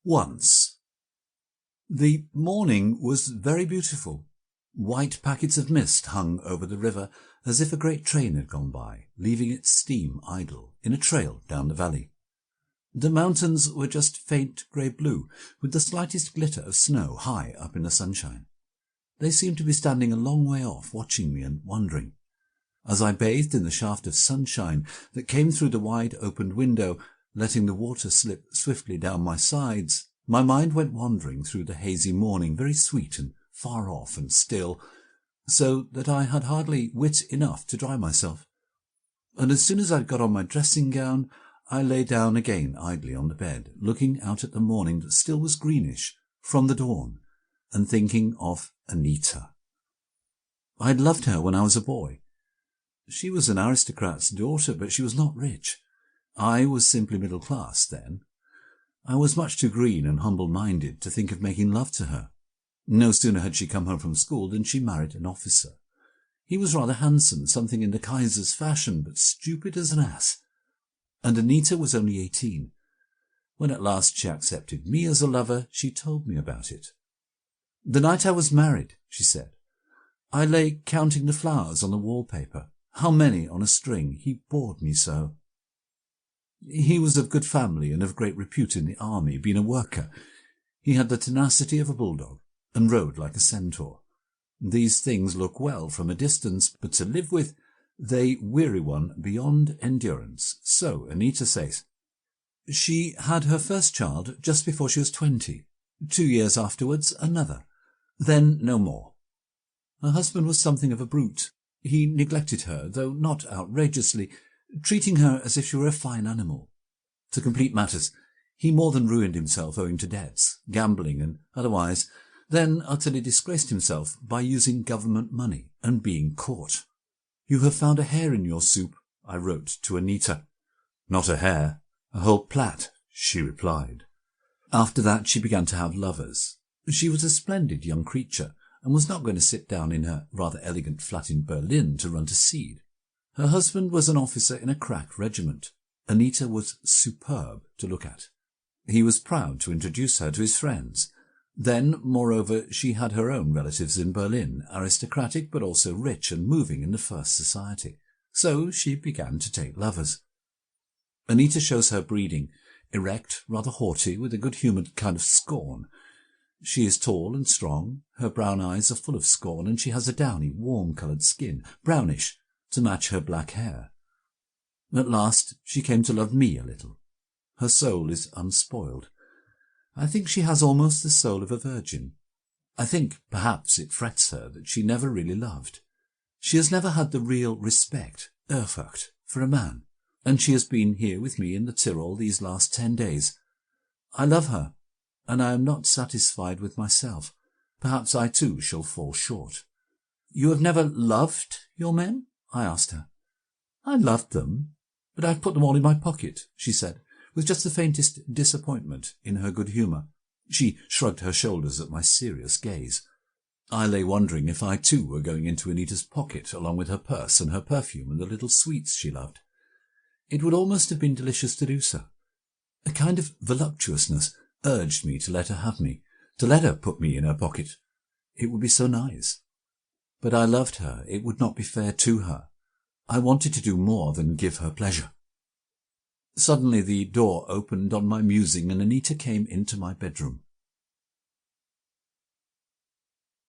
Once. The morning was very beautiful. White packets of mist hung over the river as if a great train had gone by, leaving its steam idle in a trail down the valley. The mountains were just faint grey-blue, with the slightest glitter of snow high up in the sunshine. They seemed to be standing a long way off, watching me and wondering. As I bathed in the shaft of sunshine that came through the wide opened window, letting the water slip swiftly down my sides, my mind went wandering through the hazy morning, very sweet and far off and still, so that I had hardly wit enough to dry myself. And as soon as I'd got on my dressing gown, I lay down again idly on the bed, looking out at the morning that still was greenish from the dawn, and thinking of Anita. I had loved her when I was a boy. She was an aristocrat's daughter, but she was not rich. I was simply middle class then. I was much too green and humble-minded to think of making love to her. No sooner had she come home from school than she married an officer. He was rather handsome, something in the Kaiser's fashion, but stupid as an ass. And Anita was only 18. When at last she accepted me as a lover, she told me about it. "The night I was married," she said, "I lay counting the flowers on the wallpaper. How many on a string? He bored me so." He was of good family and of great repute in the army, being a worker. He had the tenacity of a bulldog, and rode like a centaur. These things look well from a distance, but to live with, they weary one beyond endurance. So Anita says. She had her first child just before she was 20. 2 years afterwards, another. Then no more. Her husband was something of a brute. He neglected her, though not outrageously, treating her as if she were a fine animal. To complete matters, he more than ruined himself owing to debts, gambling and otherwise, then utterly disgraced himself by using government money and being caught. "You have found a hair in your soup," I wrote to Anita. "Not a hair, a whole plait," she replied. After that she began to have lovers. She was a splendid young creature, and was not going to sit down in her rather elegant flat in Berlin to run to seed. Her husband was an officer in a crack regiment. Anita was superb to look at. He was proud to introduce her to his friends. Then, moreover, she had her own relatives in Berlin, aristocratic but also rich and moving in the first society. So she began to take lovers. Anita shows her breeding, erect, rather haughty, with a good-humoured kind of scorn. She is tall and strong, her brown eyes are full of scorn, and she has a downy, warm-coloured skin, brownish, to match her black hair. At last she came to love me a little. Her soul is unspoiled. I think she has almost the soul of a virgin. I think, perhaps, it frets her that she never really loved. She has never had the real respect, Ehrfurcht, for a man, and she has been here with me in the Tyrol these last 10 days. I love her, and I am not satisfied with myself. Perhaps I too shall fall short. "You have never loved your men?" I asked her. "I loved them, but I've put them all in my pocket," she said, with just the faintest disappointment in her good humour. She shrugged her shoulders at my serious gaze. I lay wondering if I too were going into Anita's pocket, along with her purse and her perfume and the little sweets she loved. It would almost have been delicious to do so. A kind of voluptuousness urged me to let her have me, to let her put me in her pocket. It would be so nice. But I loved her. It would not be fair to her. I wanted to do more than give her pleasure. Suddenly the door opened on my musing, and Anita came into my bedroom.